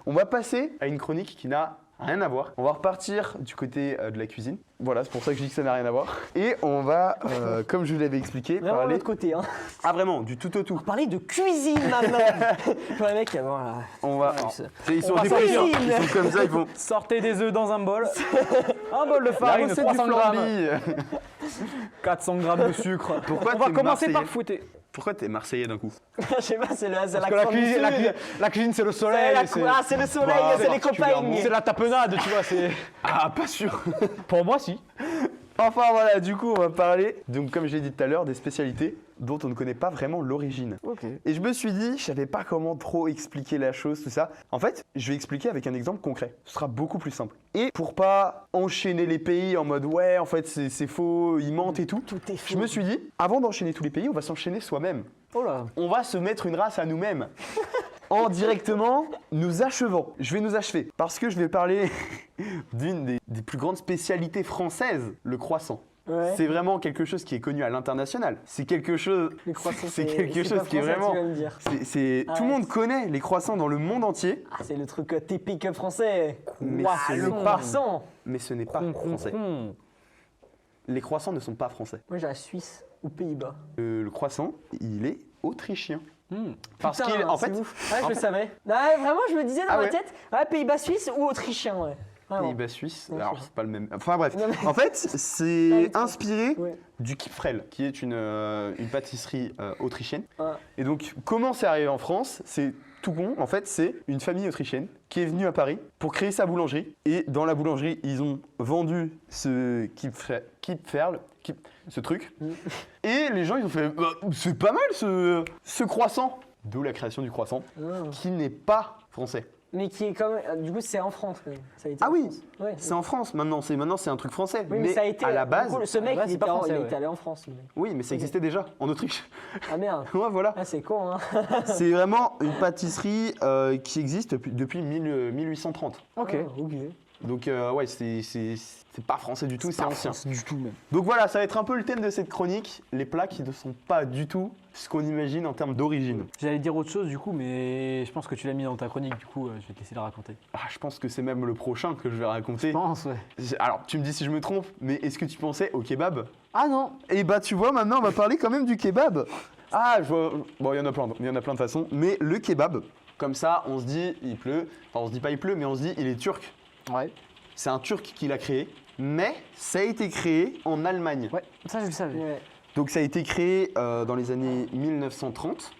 On va passer à une chronique qui n'a rien à voir. On va repartir du côté de la cuisine. Voilà, c'est pour ça que je dis que ça n'a rien à voir. Et on va, comme je vous l'avais expliqué, Vraiment de parler... l'autre côté, hein. Ah vraiment, du tout au tout. Parler de cuisine maintenant. Pour les mecs, voilà. On va... Ils sont va dépressifs, cuisine. ils sont comme ça, ils font... Sortez des œufs dans un bol. Un bol de La farine, recette du 300 grammes, flambi. 400 grammes de sucre. Pourquoi On va t'es commencer par Marseillais fouetter. Pourquoi t'es Marseillais d'un coup? Je sais pas, c'est Parce que la l'accent du cuisine, sud. la cuisine, c'est le C'est soleil. c'est le soleil, Bah, c'est les particulièrement. copains. C'est la tapenade, tu vois. Ah, pas sûr. Pour moi, si. Enfin voilà, du coup on va parler, donc comme j'ai dit tout à l'heure, des spécialités dont on ne connaît pas vraiment l'origine. Ok. Et je me suis dit, je savais pas comment trop expliquer la chose, tout ça. En fait, je vais expliquer avec un exemple concret. Ce sera beaucoup plus simple. Et pour pas enchaîner les pays en mode ouais, en fait c'est faux, ils mentent et tout, Tout est faux. je me suis dit, avant d'enchaîner tous les pays, on va s'enchaîner soi-même. Oh là. On va se mettre une race à nous-mêmes. En directement nous achevant. Je vais nous achever parce que je vais parler d'une des plus grandes spécialités françaises, le croissant. Ouais. C'est vraiment quelque chose qui est connu à l'international. C'est quelque chose, Les croissants, c'est quelque c'est chose pas qui est français, vraiment. tu vas me dire. Tout le Ouais. monde connaît les croissants dans le monde entier, Ah, c'est le truc typique français. Mais Ouah, c'est le pas- croissant. mais ce n'est pas français. Les croissants ne sont pas français. Moi, j'ai la Suisse ou Pays-Bas. Le croissant, il est autrichien. Parce Putain, qu'il, en c'est fait, ouf. Ouais, en je le fait- savais. Ouais, vraiment, je me disais dans Ah ma ouais. tête, ouais, Pays-Bas, Suisse ou Autrichien, ouais. Vraiment. Pays-Bas suisse, Ouais, alors je sais c'est pas le même. Enfin bref, Non, mais- en fait, c'est inspiré Ouais. du Kipfrel, qui est une pâtisserie autrichienne. Ah. Et donc, comment c'est arrivé en France? C'est tout con. En fait, c'est une famille autrichienne qui est venue à Paris pour créer sa boulangerie. Et dans la boulangerie, ils ont vendu ce Kipferl, ce truc. Et les gens, ils ont fait bah, c'est pas mal ce croissant. D'où la création du croissant, Ah. qui n'est pas français. Mais qui est quand même. Du coup, c'est en France. quand même. Ça a été Ah en oui, France. Ouais. c'est en France maintenant. C'est un truc français. Oui, mais ça a été. à la du base, coup, ce mec, à la base, il c'est était, pas français, il ouais. était allé en France. le mec. oui, mais ça existait déjà en Autriche. Ah merde. Ouais, voilà. Ah, c'est con, hein. C'est vraiment une pâtisserie qui existe depuis 1830. Ok. Ah, ok. Donc ouais, c'est pas français du tout, c'est Pas ancien. français du tout, même. Donc voilà, ça va être un peu le thème de cette chronique, les plats qui ne sont pas du tout ce qu'on imagine en termes d'origine. J'allais dire autre chose, du coup, mais je pense que tu l'as mis dans ta chronique, du coup, je vais te laisser la raconter. Ah, je pense que c'est même le prochain que je vais raconter. Je pense, ouais. Alors, tu me dis si je me trompe, mais est-ce que tu pensais au kebab? Ah non. Eh bah tu vois, maintenant on va parler quand même du kebab. Ah, je vois, bon il y en a plein de façons, mais le kebab, comme ça on se dit il pleut, enfin on se dit pas il pleut, mais on se dit il est turc. Ouais. C'est un turc qui l'a créé, mais ça a été créé en Allemagne. Ouais, ça je le savais. Ouais. Donc ça a été créé dans les années 1930.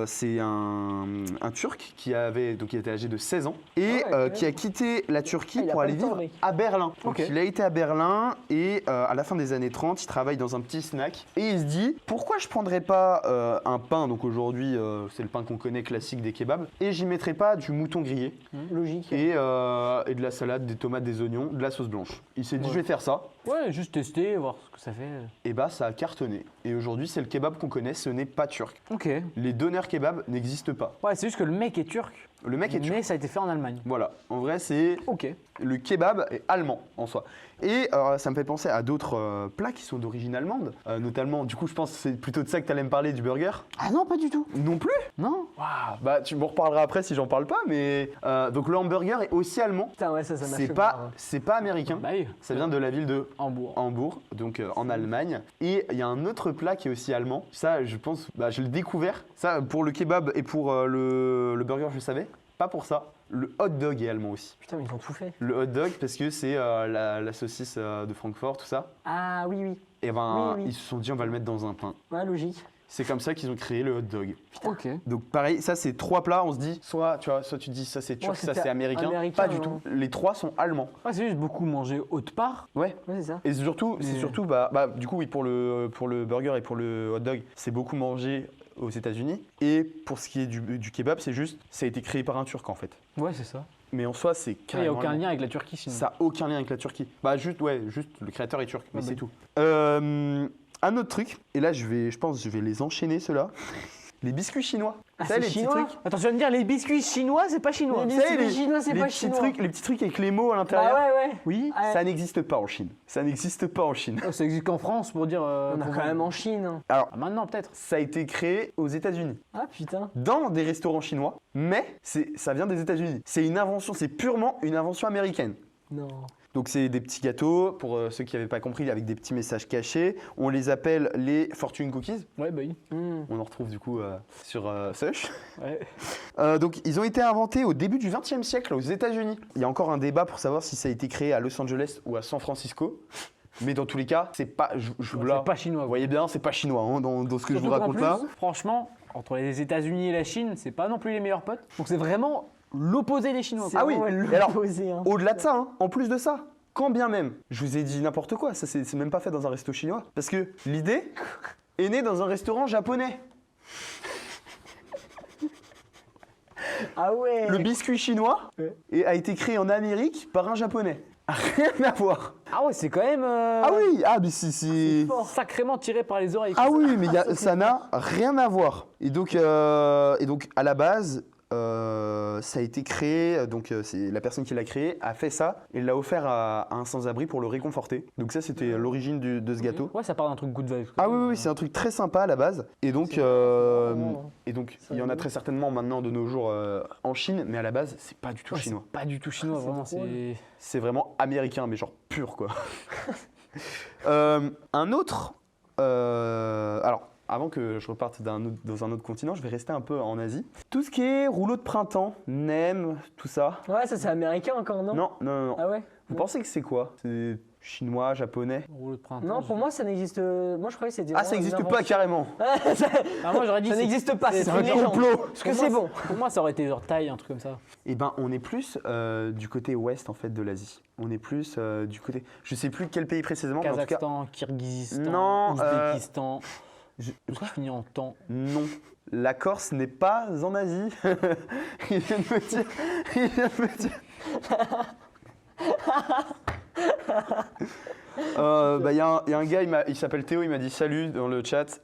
C'est un Turc qui était âgé de 16 ans et Ah ouais, qui a quitté la Turquie il a pour pas aller le temps, vivre mec. à Berlin. Donc Ok. il a été à Berlin et à la fin des années 30, il travaille dans un petit snack et il se dit pourquoi je prendrais pas un pain, donc aujourd'hui c'est le pain qu'on connaît classique des kebabs, et j'y mettrais pas du mouton grillé Logique. et de la salade, des tomates, des oignons, de la sauce blanche. Il s'est dit Ouais. je vais faire ça. Ouais, juste tester, voir ce que ça fait. Et bah ça a cartonné. Et aujourd'hui c'est le kebab qu'on connaît, ce n'est pas turc. Ok. Les donners kebab n'existent pas. Ouais, c'est juste que le mec est turc, Le mec est turc. mais ça a été fait en Allemagne. Voilà, en vrai c'est Ok. le kebab est allemand en soi. Et ça me fait penser à d'autres plats qui sont d'origine allemande, notamment, du coup je pense que c'est plutôt de ça que tu allais me parler, du burger. Ah non, pas du tout. Non plus. Non. Waouh, bah tu m'en reparleras après si j'en parle pas, mais donc le hamburger est aussi allemand. Putain, ouais, ça m'a C'est fait pas, peur, hein. c'est pas américain. Bah oui. Ça vient de la ville de Hambourg. Hambourg, donc en Allemagne. Et il y a un autre plat qui est aussi allemand. Ça, je pense, je l'ai découvert. Ça, pour le kebab et pour le burger, je le savais. Pas pour ça. Le hot dog est allemand aussi. Putain, mais ils ont tout fait. Le hot dog, parce que c'est la saucisse de Francfort, tout ça. Ah oui, oui. Et ben, Oui, oui. ils se sont dit, on va le mettre dans un pain. Ouais, logique. C'est comme ça qu'ils ont créé le hot dog. Ok. Donc pareil, ça c'est trois plats, on se dit, soit tu dis ça c'est turc, Ouais, ça c'était c'est américain. américain, Pas du non. tout. Les trois sont allemands. Ouais, c'est juste beaucoup manger haute part. Ouais. Ouais, c'est ça. Et surtout, c'est Mais- surtout, du coup, oui, pour le burger et pour le hot dog, c'est beaucoup mangé aux États-Unis. Et pour ce qui est du kebab, c'est juste, ça a été créé par un Turc en fait. Ouais, c'est ça. Mais en soi, c'est Il n'y a carrément. aucun allemand. lien avec la Turquie sinon. Ça n'a aucun lien avec la Turquie. Juste le créateur est turc, mais Ah bah. c'est tout. Un autre truc, et là, je pense que je vais les enchaîner ceux-là. Les biscuits chinois. Ah, Tu sais, c'est les petits chinois trucs. Attends, tu vas me dire les biscuits chinois, c'est pas chinois. Les Tu sais, biscuits chinois, c'est les pas petits chinois. trucs, les petits trucs avec les mots à Bah l'intérieur. ouais. Oui. Ouais. Ça n'existe pas en Chine. Ça n'existe pas en Chine. Oh, ça existe qu'en France pour dire. On a pour- quand même en Chine. Hein. Alors, Ah, maintenant peut-être. ça a été créé aux États-Unis, Ah putain. dans des restaurants chinois, mais ça vient des États-Unis. C'est une invention, c'est purement une invention américaine. Non. Donc c'est des petits gâteaux, pour ceux qui n'avaient pas compris, avec des petits messages cachés. On les appelle les fortune cookies. Ouais, bah oui. On en retrouve du coup sur Sush. Ouais. Donc ils ont été inventés au début du XXe siècle aux États-Unis. Il y a encore un débat pour savoir si ça a été créé à Los Angeles ou à San Francisco. Mais dans tous les cas, c'est pas. Là, C'est pas chinois. vous voyez bien, c'est pas chinois hein, dans ce que je vous Surtout qu'en raconte là. plus, franchement, entre les États-Unis et la Chine, c'est pas non plus les meilleurs potes. Donc c'est vraiment l'opposé des Chinois. C'est Ah oui, vraiment et alors, l'opposé, hein. Au-delà de ça, hein, en plus de ça, quand bien même, je vous ai dit n'importe quoi, ça c'est même pas fait dans un resto chinois. Parce que l'idée est née dans un restaurant japonais. Ah ouais. Le biscuit chinois a été créé en Amérique par un japonais. Rien à voir. Ah ouais, c'est quand même. Ah oui, ah mais c'est. Sacrément tiré par les oreilles. Ah oui, mais ça n'a rien à voir. Et donc à la base, ça a été créé, donc c'est la personne qui l'a créé a fait ça et l'a offert à un sans-abri pour le réconforter. Donc ça, c'était l'origine de ce gâteau. Ouais, ça part d'un truc good vibe. Ah oui, c'est un truc très sympa à la base. Et donc il y en a très certainement maintenant de nos jours en Chine, mais à la base, c'est pas du tout Ouais, chinois. c'est pas du tout chinois, c'est vraiment. drôle. C'est. C'est vraiment américain, mais genre pur quoi. Un autre. Alors, avant que je reparte dans un autre continent, je vais rester un peu en Asie. Tout ce qui est rouleau de printemps, nem, tout ça. Ouais, ça c'est américain encore, non? Non. Ah ouais? Vous pensez que c'est quoi? C'est chinois, japonais? Rouleau de printemps. Non, pour moi ça n'existe. Moi je croyais que c'était. Ah, ça vraiment n'existe une pas invention. carrément. Ah, moi j'aurais dit. Ça n'existe pas, c'est un une légende. complot. Parce que c'est bon. Pour moi, ça aurait été genre taille, un truc comme ça. Eh ben, on est plus du côté ouest en fait de l'Asie. On est plus du côté. Je sais plus quel pays précisément, mais en tout cas. Kazakhstan, Kirghizistan, Non, Ouzbékistan. je- Tout ça finit en temps. Non. La Corse n'est pas en Asie. Il vient de me dire. Il vient de me dire. Il y a un gars, il s'appelle Théo, il m'a dit salut dans le chat.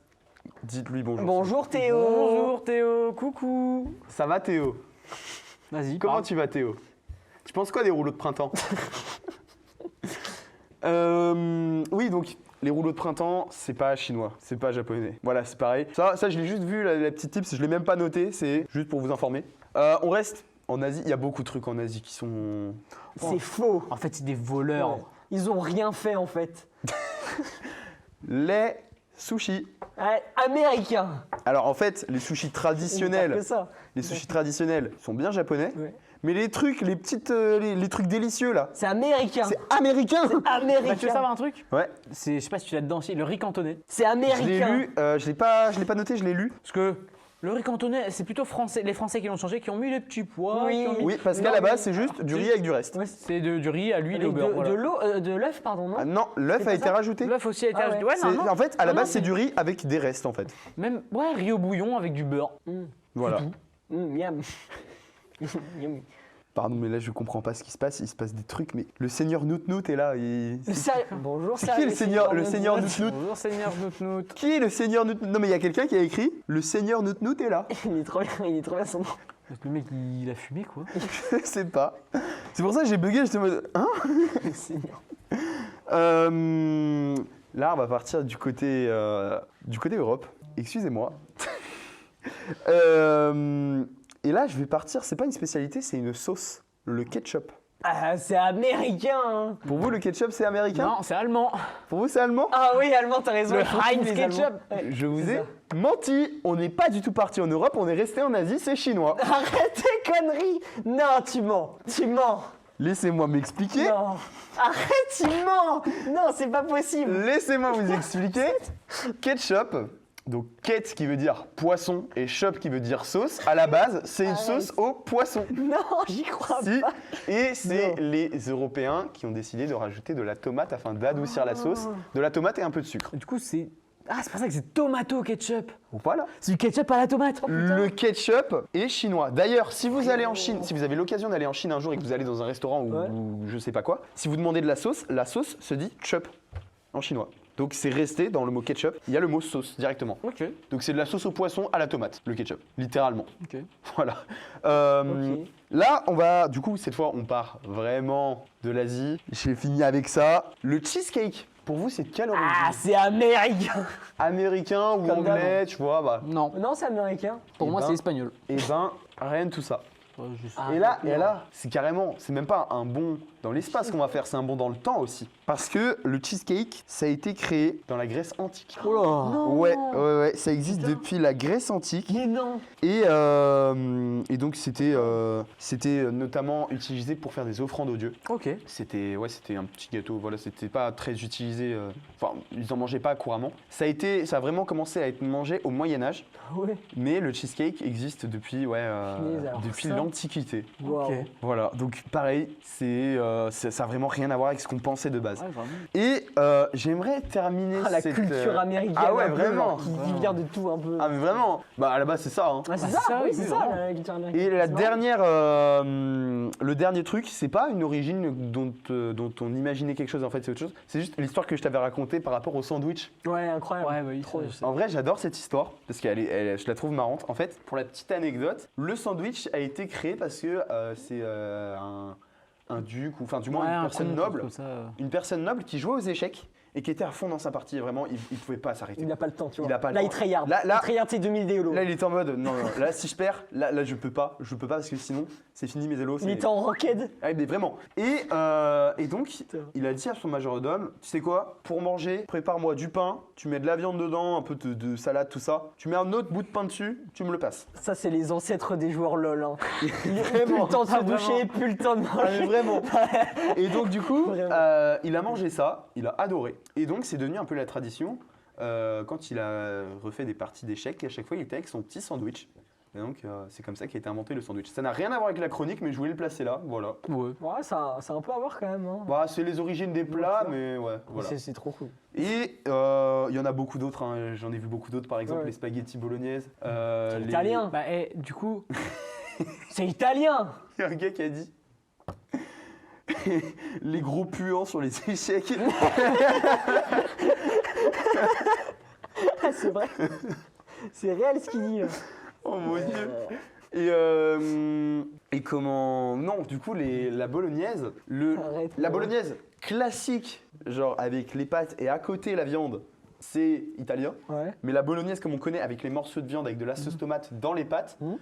Dites-lui bonjour. Bonjour Théo. Bonjour Théo, coucou. Ça va Théo? Vas-y. Comment parle. tu vas Théo? Tu penses quoi des rouleaux de printemps? Oui, donc les rouleaux de printemps, c'est pas chinois, c'est pas japonais. Voilà, c'est pareil. Ça je l'ai juste vu, la petite tips, je l'ai même pas noté, c'est juste pour vous informer. On reste en Asie, il y a beaucoup de trucs en Asie qui sont. C'est faux. En fait, c'est des voleurs. Ouais. Ils ont rien fait en fait. Les sushis. Ouais, américain. Alors en fait, les sushis traditionnels, Que ça. les sushis traditionnels sont bien japonais, Ouais. mais les trucs, les petites, les trucs délicieux là, C'est américain. c'est américain. Bah, tu veux Américain. savoir un truc? Ouais, Je sais pas si tu l'as dedans aussi, le riz cantonais. C'est je l'ai américain. lu, je l'ai pas noté, je l'ai lu. Parce que le riz cantonais, c'est plutôt français, les Français qui l'ont changé, qui ont mis les petits pois. Oui. qui ont mis- Oui, parce qu'à Non, la base, mais- c'est juste du riz avec du reste. Ouais, C'est du riz à l'huile et au Avec beurre. voilà. de l'eau, de l'œuf, pardon, non? Ah non, l'œuf C'est a pas été ça rajouté. L'œuf aussi a été Ah ajouté. ouais. Ouais, non, non. En fait, à la Non, base, non, c'est du riz avec des restes en fait. Même, ouais, riz au bouillon avec du beurre. Voilà. Miam. Miam. Pardon, mais là, je comprends pas ce qui se passe. Il se passe des trucs, mais le seigneur Nout-Nout est là. Bonjour, C'est qui le seigneur Nout-Nout? Bonjour Seigneur Nout-Nout. Qui est le seigneur Nout-Nout? Non, mais il y a quelqu'un qui a écrit le seigneur Nout-Nout est là. Il est trop bien son nom. Le mec, il a fumé quoi. Je sais pas. C'est pour ça que j'ai bugué. J'étais en mode. Hein? Le Seigneur. Là, on va partir du côté Europe. Excusez-moi. Et là, je vais partir. C'est pas une spécialité, c'est une sauce. Le ketchup. Ah, c'est américain. Hein. Pour vous, le ketchup, c'est américain? Non, c'est allemand. Pour vous, c'est allemand? Ah oui, allemand, t'as raison. Le ils font tout, Heinz les ketchup. Allemands. Ouais. Je vous c'est ai menti. On n'est pas du tout parti en Europe. On est resté en Asie. C'est chinois. Arrête tes conneries. Non, tu mens. Tu mens. Laissez-moi m'expliquer. Non. Arrête, tu mens. Non, c'est pas possible. Laissez-moi vous expliquer. Ketchup, donc ket qui veut dire poisson et shop qui veut dire sauce, à la base, c'est une Arrête. sauce au poisson. Non, j'y crois Si. pas. Et c'est Non. les Européens qui ont décidé de rajouter de la tomate afin d'adoucir la sauce, de la tomate et un peu de sucre. Du coup, c'est. Ah, c'est pour ça que c'est tomato ketchup. Voilà. C'est du ketchup à la tomate. Le ketchup est chinois. D'ailleurs, si vous allez en Chine, si vous avez l'occasion d'aller en Chine un jour et que vous allez dans un restaurant ou, Ouais. ou je sais pas quoi, si vous demandez de la sauce se dit chup en chinois. Donc c'est resté dans le mot ketchup, il y a le mot sauce directement. Ok. Donc c'est de la sauce au poisson à la tomate, le ketchup, littéralement. Ok. Voilà. Ok. Là, on va, du coup, cette fois, on part vraiment de l'Asie. J'ai fini avec ça. Le cheesecake, pour vous, c'est de quelle origine? Ah, c'est américain. Américain ou Comme d'hab. anglais, tu vois, bah. Non. Non, c'est américain. Pour Eh moi, ben- c'est espagnol. Et ben, rien de tout ça. Ah, Et là, non. c'est carrément, c'est même pas un bond dans l'espace qu'on va faire, c'est un bond dans le temps aussi. Parce que le cheesecake, ça a été créé dans la Grèce antique. Oh là. Non. Ouais, ça existe depuis la Grèce antique. Mais non. Et donc c'était notamment utilisé pour faire des offrandes aux dieux. Ok. C'était un petit gâteau, voilà, c'était pas très utilisé, enfin ils en mangeaient pas couramment. Ça a vraiment commencé à être mangé au Moyen-Âge, Ouais. mais le cheesecake existe depuis Punaise, alors depuis ça. l'Antiquité. Wow. Ok. Voilà, donc pareil, ça a vraiment rien à voir avec ce qu'on pensait de base. Ouais, vraiment. Et j'aimerais terminer Ah, la cette culture américaine. Ah ouais, un peu, vraiment. genre, qui vient de tout un peu. Ah mais vraiment, bah à la base c'est ça. Hein. Ah, c'est Bah, ça, c'est ça, oui, oui, c'est ça, vraiment. la culture américaine. Et la C'est marrant. dernière, le dernier truc, c'est pas une origine dont on imaginait quelque chose, en fait c'est autre chose. C'est juste l'histoire que je t'avais racontée par rapport au sandwich. Ouais, incroyable. Ouais, oui, Trop. ça, je sais. En vrai, j'adore cette histoire parce je la trouve marrante. En fait, pour la petite anecdote, le sandwich a été créé parce que c'est un duc, ou enfin du moins Ouais, une un personne con, noble, comme ça. une personne noble qui jouait aux échecs et qui était à fond dans sa partie. Vraiment, il pouvait pas s'arrêter. Il n'a pas le temps, tu vois. Il a pas le là, temps. il tryhard. Là- Il tryhard ses 2000 déolos. Là, il était en mode non, là si je perds, là je peux pas parce que sinon c'est fini mes élos. Il était en rocket. Ah, mais vraiment. Et donc, il a dit à son majordome, tu sais quoi, pour manger, prépare-moi du pain, tu mets de la viande dedans, un peu de salade, tout ça. Tu mets un autre bout de pain dessus, tu me le passes. Ça, c'est les ancêtres des joueurs LoL. Hein. Plus le temps de se Ah, doucher, vraiment. plus le temps de Ah, mais manger. vraiment. Et donc, du coup, Vraiment. il a mangé ça, il a adoré. Et donc, c'est devenu un peu la tradition. Quand il a refait des parties d'échecs, à chaque fois, il était avec son petit sandwich. Et donc, c'est comme ça qu'a été inventé le sandwich. Ça n'a rien à voir avec la chronique, mais je voulais le placer là, voilà. Ouais. Ouais, ça a un peu à voir quand même. Hein. Bah, c'est les origines des plats, mais ouais, voilà. C'est trop cool. Et il y en a beaucoup d'autres, hein. J'en ai vu beaucoup d'autres, par exemple Ouais. les spaghettis bolognaises. C'est italien. Bah, du coup, C'est italien. Il y a un gars qui a dit les gros puants sur les échecs. Ah, c'est vrai. C'est réel ce qu'il dit. Là. Oh mon dieu. Et comment. Non, du coup, la bolognaise. Arrête, La ouais. bolognaise classique, genre avec les pâtes et à côté la viande, c'est italien. Ouais. Mais la bolognaise, comme on connaît, avec les morceaux de viande, avec de la sauce tomate dans les pâtes. Mhm.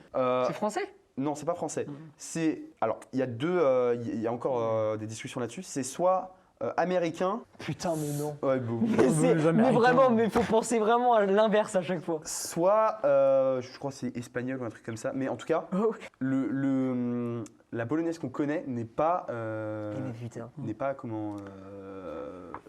c'est français. Non, c'est pas français. C'est. Alors, il y a il y a encore des discussions là-dessus. C'est soit américain. Putain, mais non. Ouais, bon. Mais vraiment, mais faut penser vraiment à l'inverse à chaque fois. Soit, je crois que c'est espagnol ou un truc comme ça. Mais en tout cas, la bolognaise qu'on connaît n'est pas. Mais putain. N'est pas comment.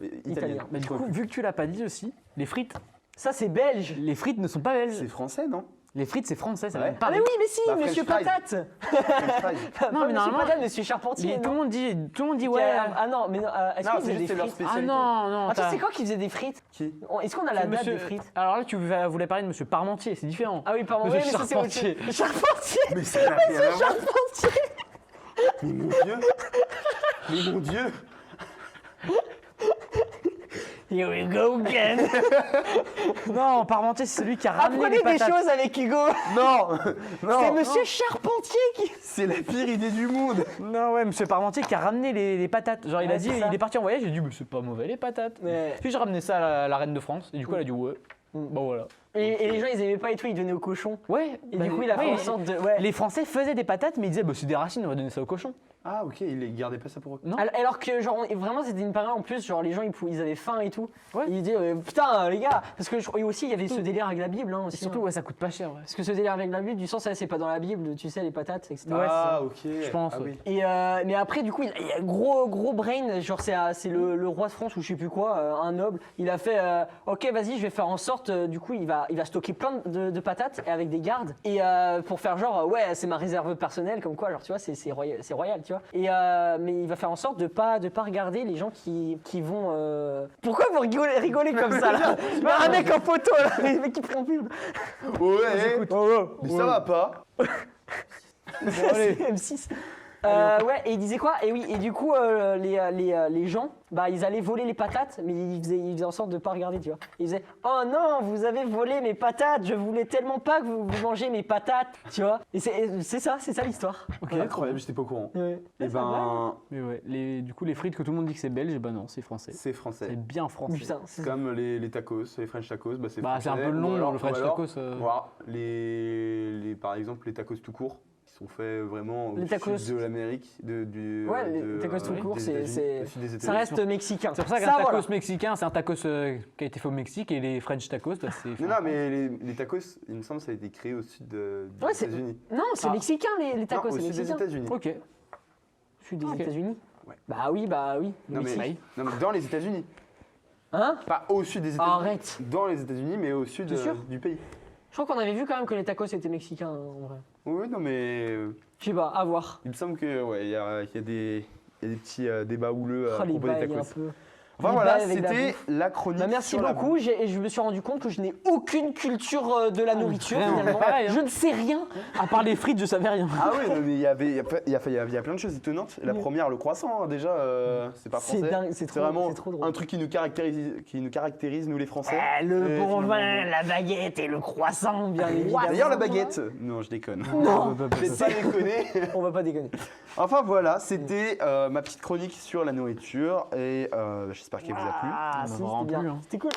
Italien. Italienne. Bah, du coup, vu que tu l'as pas dit aussi, les frites. Ça, c'est belge. Les frites ne sont pas belges. C'est français, non? Les frites, c'est français, ça Ouais. vient de Ah, Paris. mais oui, mais si, Bah, monsieur French fries. Patate. French fries. Pas mais monsieur normalement- Patate, monsieur Charpentier. Tout le non monde dit Qui ouais. a- Ah non, mais non, est-ce Non, qu'il c'est faisait juste des leur frites spécialité. Ah non, Attends, t'as- c'est quand qu'il faisait des frites Qui? Est-ce qu'on a la date Monsieur- des frites Alors là, tu voulais parler de monsieur Parmentier, c'est différent. Ah oui, pardon, Monsieur oui, mais ça, c'est autre Charpentier. chose. Charpentier. Mais ça n'a rien à voir. Charpentier. Mais mon dieu. Mais mon dieu. Here we go again. Non, Parmentier, c'est celui qui a ramené Apprenez les des patates. choses avec Hugo. Non. Non. C'est monsieur Charpentier qui. C'est la pire idée du monde. Non, ouais, monsieur Parmentier qui a ramené les patates. Genre, il Ouais, a dit, c'est ça. il est parti en voyage, il a dit, mais c'est pas mauvais les patates. Ouais. Puis j'ai ramené ça à la reine de France, et du coup, elle a dit, ouais. Bon, voilà. Et les gens, ils aimaient pas et tout, ils donnaient au cochon. Ouais, Et bah, du coup, il a fait ouais, en sorte de. Ouais. Les Français faisaient des patates, mais ils disaient, bah, c'est des racines, on va donner ça au cochon. Ah ok, il gardait pas ça pour eux. Non. Alors que genre vraiment c'était une période en plus genre les gens ils avaient faim et tout. Ouais. Ils disaient putain les gars parce que et aussi il y avait ce délire avec la Bible hein, Et aussi. surtout, hein. ouais, ça coûte pas cher, ouais. Parce que ce délire avec la Bible du sens ça c'est pas dans la Bible tu sais les patates etc. Ouais, Ah ok. Je pense, Ah, ouais. oui. Et mais après du coup il y a gros brain genre c'est le roi de France ou je sais plus quoi un noble il a fait ok vas-y je vais faire en sorte du coup il va stocker plein de patates et avec des gardes et pour faire genre ouais c'est ma réserve personnelle comme quoi genre tu vois c'est royal tu vois et mais il va faire en sorte de pas regarder les gens qui vont pourquoi vous rigolez comme ça là il y a un mec en photo là les mecs qui prennent pub Ouais. Mais ça va pas. c'est M6 Ouais, et il disait quoi? Et oui, et du coup, les gens, bah, ils allaient voler les patates, mais ils faisaient en sorte de pas regarder, tu vois. Ils disaient, oh non, vous avez volé mes patates, je voulais tellement pas que vous mangez mes patates, tu vois. Et c'est ça l'histoire. Ok, Incroyable, j'étais pas au courant. Ouais. Et ben, Mais ouais, du coup, les frites que tout le monde dit que c'est belge, bah non, c'est français. c'est français. C'est bien français. Putain, C'est comme les tacos, les French tacos, bah c'est Bah, français. c'est un peu Ou long, alors- le French ou alors, tacos. Voilà, par exemple, les tacos tout court, qui sont faits vraiment au Les tacos- sud de l'Amérique, Ouais, les tacos tout court, des c'est- États-Unis, c'est- au sud des ça États-Unis. reste mexicain. C'est pour ça qu'un Ça, tacos voilà. mexicain, c'est un tacos qui a été fait au Mexique, et les French tacos, bah, c'est. Non, mais les tacos, il me semble, ça a été créé au sud des Ouais, c'est- États-unis. Non, c'est Ah. mexicain les tacos, Non, au c'est sud des mexicain. États-Unis. Ok. Sud des Ok. États-Unis. Ouais. Bah oui. Non, mais, Mexique. non, mais dans les États-Unis. Hein? Pas au sud des États-Unis. Arrête. Dans les États-Unis, mais au sud T'es sûr du pays. Je crois qu'on avait vu quand même que les tacos étaient mexicains en vrai. Oui, non, mais Je sais pas, à voir. il me semble que ouais, il y a des petits débats houleux à Oh, les propos des bails un tacos. peu. Enfin les voilà, bails avec la c'était bouffe. la chronique. Bah, merci sur la beaucoup, et je me suis rendu compte que je n'ai aucune culture de la nourriture vraiment, finalement. pareil, hein. Je ne sais rien. À part les frites, je savais rien. Ah oui, non, mais il y a plein de choses étonnantes. La première, le croissant, hein, déjà, c'est pas C'est français. dingue, c'est trop- vraiment c'est trop drôle. un truc qui nous caractérise, nous les Français. Le Et bon finalement- vin, la baguette et le croissant, bien évidemment. D'ailleurs, la baguette. Non, je déconne. Non, Je vais pas déconner. on va pas déconner. Enfin voilà, c'était ma petite chronique sur la nourriture et j'espère qu'elle vous a plu. Ah, On si, en aura c'était bien. plus, hein. C'était cool.